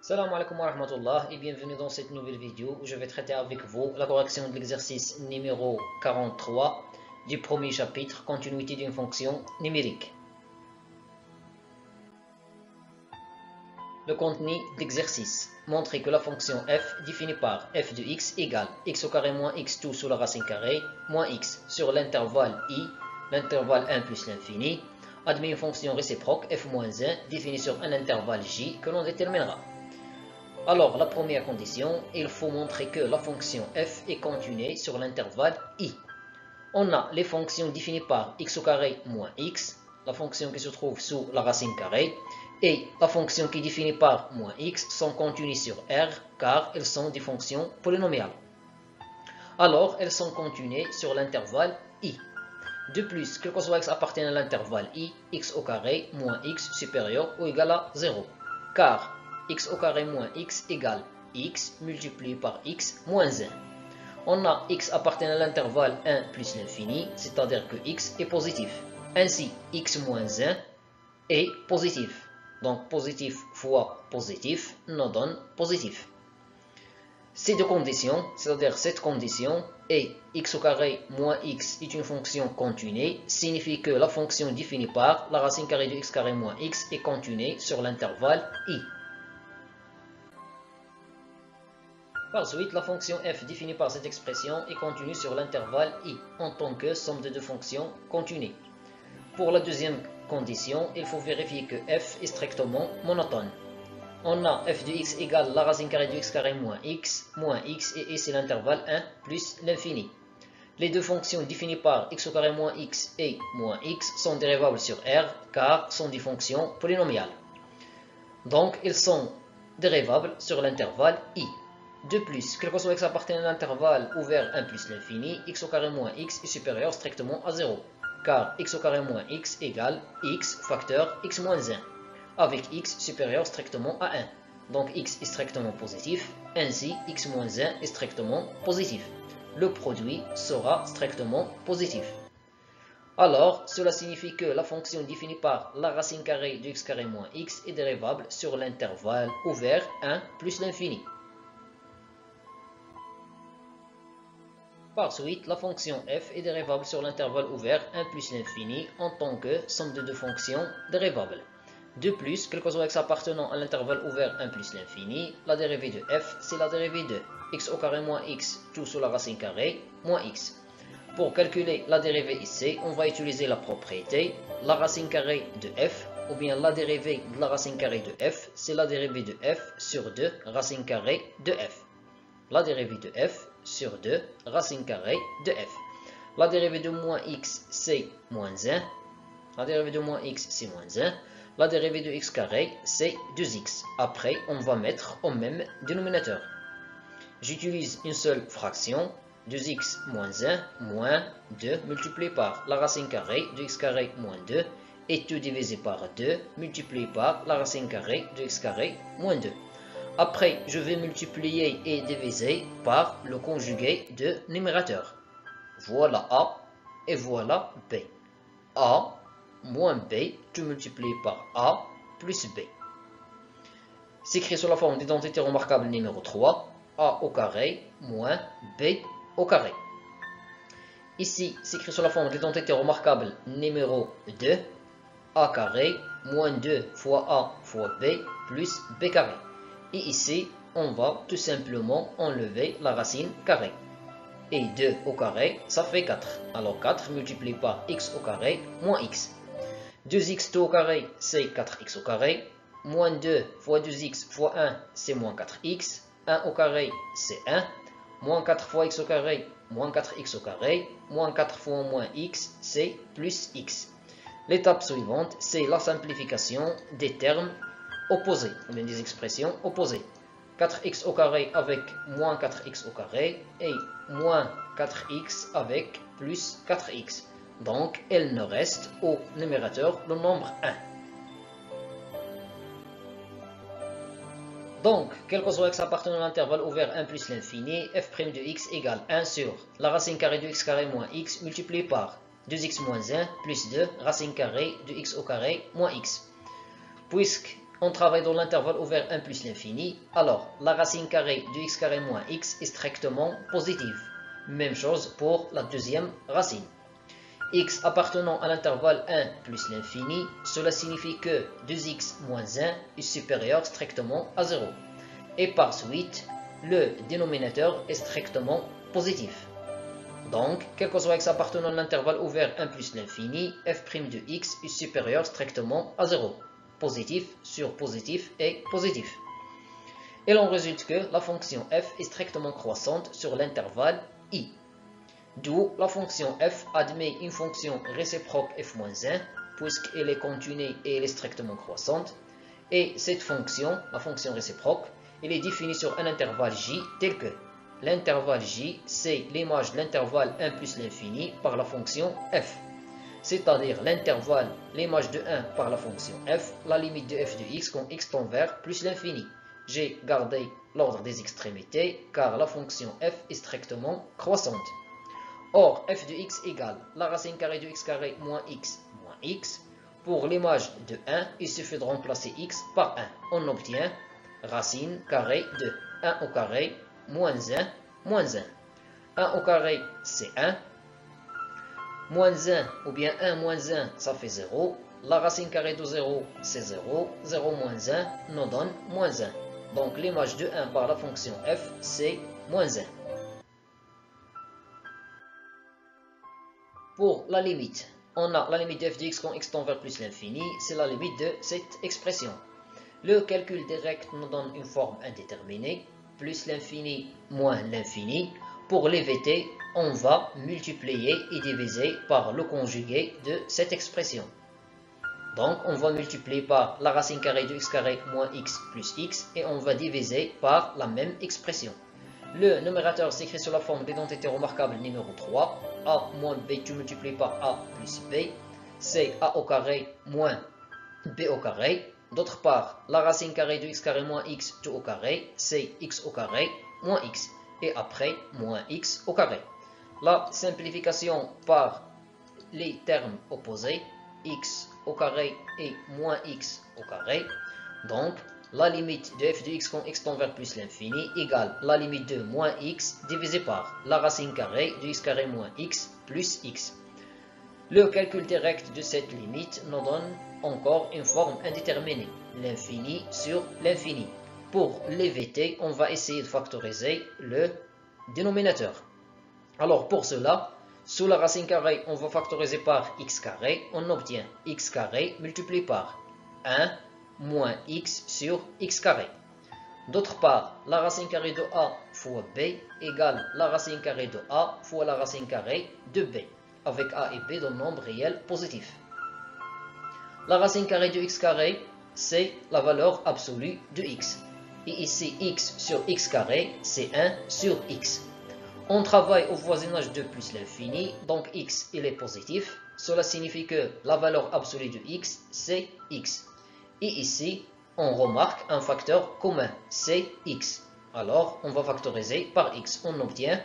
Salam alaikum wa rahmatullah et bienvenue dans cette nouvelle vidéo où je vais traiter avec vous la correction de l'exercice numéro 43 du premier chapitre, continuité d'une fonction numérique. Le contenu d'exercice. Montrer que la fonction f définie par f de x égale x au carré moins x tout sous la racine carrée moins x sur l'intervalle i, l'intervalle 1 plus l'infini, admet une fonction réciproque f moins 1 définie sur un intervalle j que l'on déterminera. Alors, la première condition, il faut montrer que la fonction f est continue sur l'intervalle i. On a les fonctions définies par x au carré moins x, la fonction qui se trouve sous la racine carrée, et la fonction qui est définie par moins x sont continues sur R, car elles sont des fonctions polynomiales. Alors, elles sont continues sur l'intervalle i. De plus, quel que soit x appartient à l'intervalle i, x au carré moins x supérieur ou égal à 0, car x au carré moins x égale x multiplié par x moins 1. On a x appartient à l'intervalle 1 plus l'infini, c'est-à-dire que x est positif. Ainsi, x moins 1 est positif. Donc, positif fois positif nous donne positif. Ces deux conditions, c'est-à-dire cette condition, et x au carré moins x est une fonction continue, signifie que la fonction définie par la racine carrée de x carré moins x est continue sur l'intervalle i. Par suite, la fonction f définie par cette expression est continue sur l'intervalle i en tant que somme de deux fonctions continues. Pour la deuxième condition, il faut vérifier que f est strictement monotone. On a f de x égale la racine carrée de x carré moins x et c'est l'intervalle 1 plus l'infini. Les deux fonctions définies par x au carré moins x et moins x sont dérivables sur R car sont des fonctions polynomiales. Donc, elles sont dérivables sur l'intervalle i. De plus, quel que soit x appartient à l'intervalle ouvert 1 plus l'infini, x au carré moins x est supérieur strictement à 0, car x au carré moins x égale x facteur x moins 1, avec x supérieur strictement à 1. Donc x est strictement positif, ainsi x moins 1 est strictement positif. Le produit sera strictement positif. Alors, cela signifie que la fonction définie par la racine carrée de x carré moins x est dérivable sur l'intervalle ouvert 1 plus l'infini. Par suite, la fonction f est dérivable sur l'intervalle ouvert 1 plus l'infini en tant que somme de deux fonctions dérivables. De plus, quel que soit x appartenant à l'intervalle ouvert 1 plus l'infini, la dérivée de f, c'est la dérivée de x au carré moins x tout sous la racine carrée moins x. Pour calculer la dérivée ici, on va utiliser la propriété la racine carrée de f, ou bien la dérivée de la racine carrée de f, c'est la dérivée de f sur 2 racine carrée de f. La dérivée de f sur 2 racine carrée de f. La dérivée de moins x, c'est moins 1. La dérivée de moins x, c'est moins 1. La dérivée de x carré, c'est 2x. Après, on va mettre au même dénominateur. J'utilise une seule fraction, 2x moins 1 moins 2 multiplié par la racine carrée de x carré moins 2 et tout divisé par 2 multiplié par la racine carrée de x carré moins 2. Après, je vais multiplier et diviser par le conjugué de numérateur. Voilà A et voilà B. A moins B, tout multiplié par A plus B. S'écrit sous la forme d'identité remarquable numéro 3, A au carré moins B au carré. Ici, s'écrit sous la forme d'identité remarquable numéro 2, A carré moins 2 fois A fois B plus B carré. Et ici, on va tout simplement enlever la racine carrée. Et 2 au carré, ça fait 4. Alors 4 multiplié par x au carré moins x. 2x tout au carré, c'est 4x au carré. Moins 2 fois 2x fois 1, c'est moins 4x. 1 au carré, c'est 1. Moins 4 fois x au carré, moins 4x au carré. Moins 4 fois moins x, c'est plus x. L'étape suivante, c'est la simplification des termes opposés, ou bien des expressions opposées. 4x au carré avec moins 4x au carré et moins 4x avec plus 4x. Donc, il ne reste au numérateur le nombre 1. Donc, quel que soit x appartenant à l'intervalle ouvert 1 plus l'infini, f' de x égale 1 sur la racine carrée de x carré moins x multiplié par 2x moins 1 plus 2 racine carrée de x au carré moins x. Puisque On travaille dans l'intervalle ouvert 1 plus l'infini. Alors, la racine carrée de x carré moins x est strictement positive. Même chose pour la deuxième racine. X appartenant à l'intervalle 1 plus l'infini, cela signifie que 2x moins 1 est supérieur strictement à 0. Et par suite, le dénominateur est strictement positif. Donc, quel que soit x appartenant à l'intervalle ouvert 1 plus l'infini, f' de x est supérieur strictement à 0. Positif sur positif et positif. Et l'on résulte que la fonction f est strictement croissante sur l'intervalle i. D'où la fonction f admet une fonction réciproque f-1, puisqu'elle est continue et elle est strictement croissante. Et cette fonction, la fonction réciproque, elle est définie sur un intervalle j tel que l'intervalle j, c'est l'image de l'intervalle 1 plus l'infini par la fonction f. C'est-à-dire l'intervalle, l'image de 1 par la fonction f, la limite de f de x quand x tend vers plus l'infini. J'ai gardé l'ordre des extrémités car la fonction f est strictement croissante. Or, f de x égale la racine carrée de x carré moins x. Pour l'image de 1, il suffit de remplacer x par 1. On obtient racine carrée de 1 au carré moins 1 moins 1. 1 au carré, c'est 1. Moins 1 ou bien 1 moins 1, ça fait 0. La racine carrée de 0, c'est 0. 0 moins 1 nous donne moins 1. Donc l'image de 1 par la fonction f, c'est moins 1. Pour la limite, on a la limite de f de x quand x tend vers plus l'infini, c'est la limite de cette expression. Le calcul direct nous donne une forme indéterminée, plus l'infini moins l'infini. Pour l'éviter, on va multiplier et diviser par le conjugué de cette expression. Donc, on va multiplier par la racine carrée de x carré moins x plus x et on va diviser par la même expression. Le numérateur s'écrit sous la forme d'identité remarquable numéro 3. A moins b, tu multiplies par a plus b. C'est a au carré moins b au carré. D'autre part, la racine carrée de x carré moins x tout au carré, c'est x au carré moins x. Et après, moins x au carré. La simplification par les termes opposés, x au carré et moins x au carré. Donc, la limite de f de x quand x tend vers plus l'infini égale la limite de moins x divisé par la racine carrée de x carré moins x plus x. Le calcul direct de cette limite nous donne encore une forme indéterminée, l'infini sur l'infini. Pour l'éviter, on va essayer de factoriser le dénominateur. Alors pour cela, sous la racine carrée, on va factoriser par x carré. On obtient x carré multiplié par 1 moins x sur x carré. D'autre part, la racine carrée de a fois b égale la racine carrée de a fois la racine carrée de b, avec a et b dans le nombre réel positif. La racine carrée de x carré, c'est la valeur absolue de x. Et ici, x sur x carré, c'est 1 sur x. On travaille au voisinage de plus l'infini, donc x, il est positif. Cela signifie que la valeur absolue de x, c'est x. Et ici, on remarque un facteur commun, c'est x. Alors, on va factoriser par x. On obtient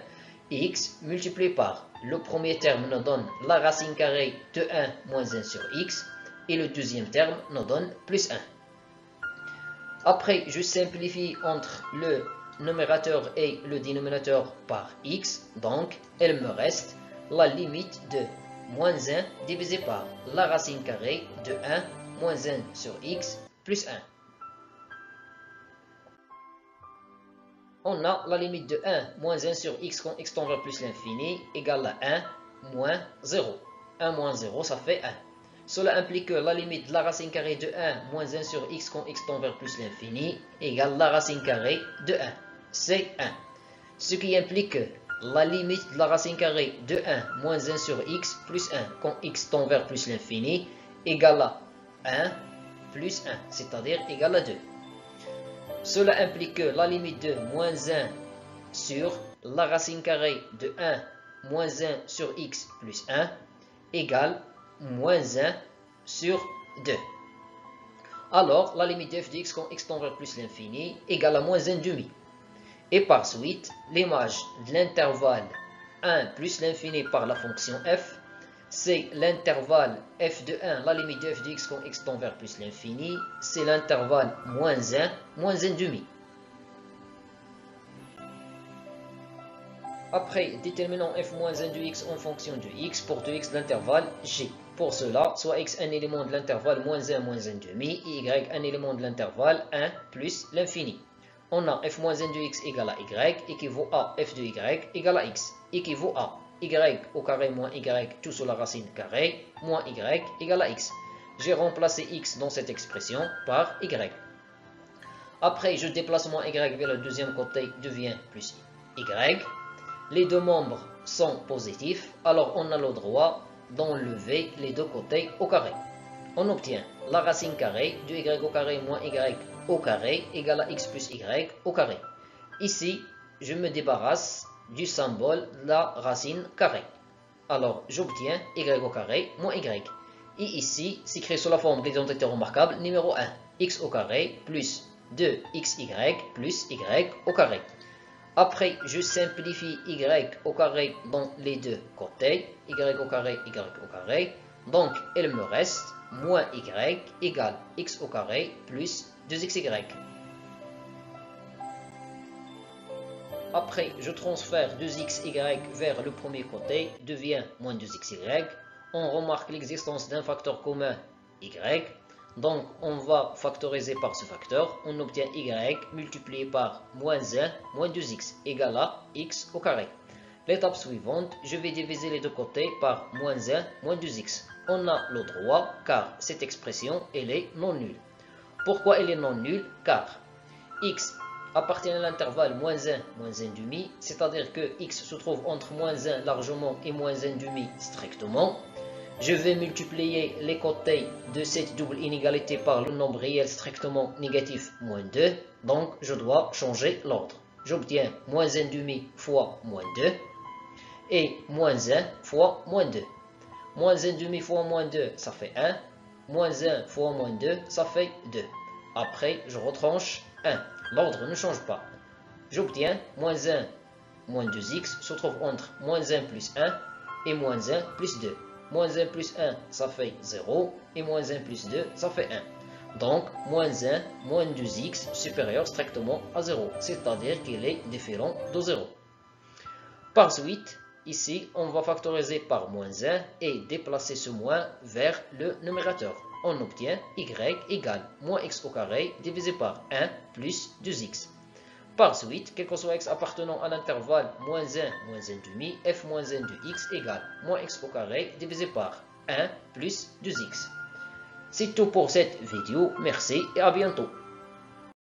x multiplié par le premier terme nous donne la racine carrée de 1 moins 1 sur x. Et le deuxième terme nous donne plus 1. Après, je simplifie entre le numérateur et le dénominateur par x. Donc, il me reste la limite de moins 1 divisé par la racine carrée de 1 moins 1 sur x plus 1. On a la limite de 1 moins 1 sur x quand x tend vers plus l'infini égale à 1 moins 0. 1 moins 0, ça fait 1. Cela implique que la limite de la racine carrée de 1 moins 1 sur x quand x tend vers plus l'infini égale la racine carrée de 1. C'est 1. Ce qui implique que la limite de la racine carrée de 1 moins 1 sur x plus 1 quand x tend vers plus l'infini égale à 1 plus 1, c'est-à-dire égale à 2. Cela implique que la limite de moins 1 sur la racine carrée de 1 moins 1 sur x plus 1 égale moins 1 sur 2. Alors, la limite de f de x quand x tend vers plus l'infini égale à moins 1 demi. Et par suite, l'image de l'intervalle 1 plus l'infini par la fonction f, c'est l'intervalle f de 1, la limite de f de x quand x tend vers plus l'infini, c'est l'intervalle moins 1, moins 1 demi. Après, déterminons f moins 1 de x en fonction de x pour 2x de l'intervalle g. Pour cela, soit x un élément de l'intervalle moins 1 moins 1 demi, et y un élément de l'intervalle 1 plus l'infini. On a f moins 1 de x égale à y, équivaut à f de y égale à x, équivaut à y au carré moins y tout sur la racine carrée, moins y égale à x. J'ai remplacé x dans cette expression par y. Après, je déplace moins y vers le deuxième côté, devient plus y. Les deux membres sont positifs, alors on a le droit d'enlever les deux côtés au carré. On obtient la racine carrée de y au carré moins y au carré égale à x plus y au carré. Ici, je me débarrasse du symbole de la racine carrée. Alors, j'obtiens y au carré moins y. Et ici, s'écrit sous la forme de l'identité remarquable numéro 1, x au carré plus 2xy plus y au carré. Après, je simplifie y au carré dans les deux côtés, y au carré, y au carré. Donc, il me reste moins y égale x au carré plus 2xy. Après, je transfère 2xy vers le premier côté, devient moins 2xy. On remarque l'existence d'un facteur commun y. Donc, on va factoriser par ce facteur. On obtient y multiplié par moins 1 moins 2x égale à x au carré. L'étape suivante, je vais diviser les deux côtés par moins 1 moins 2x. On a le droit car cette expression elle est non nulle. Pourquoi elle est non nulle? Car x appartient à l'intervalle moins 1 moins 1 demi, c'est-à-dire que x se trouve entre moins 1 largement et moins 1 demi strictement. Je vais multiplier les côtés de cette double inégalité par le nombre réel strictement négatif moins 2. Donc, je dois changer l'ordre. J'obtiens moins 1 demi fois moins 2 et moins 1 fois moins 2. Moins 1 demi fois moins 2, ça fait 1. Moins 1 fois moins 2, ça fait 2. Après, je retranche 1. L'ordre ne change pas. J'obtiens moins 1 moins 2x se trouve entre moins 1 plus 1 et moins 1 plus 2. Moins 1 plus 1, ça fait 0, et moins 1 plus 2, ça fait 1. Donc, moins 1, moins 2x supérieur strictement à 0, c'est-à-dire qu'il est différent de 0. Par suite, ici, on va factoriser par moins 1 et déplacer ce moins vers le numérateur. On obtient y égale moins x au carré divisé par 1 plus 2x. Par suite, quel que soit x appartenant à l'intervalle moins 1, moins 1 demi, f moins 1 de x égale moins x au carré divisé par 1 plus 2x. C'est tout pour cette vidéo. Merci et à bientôt.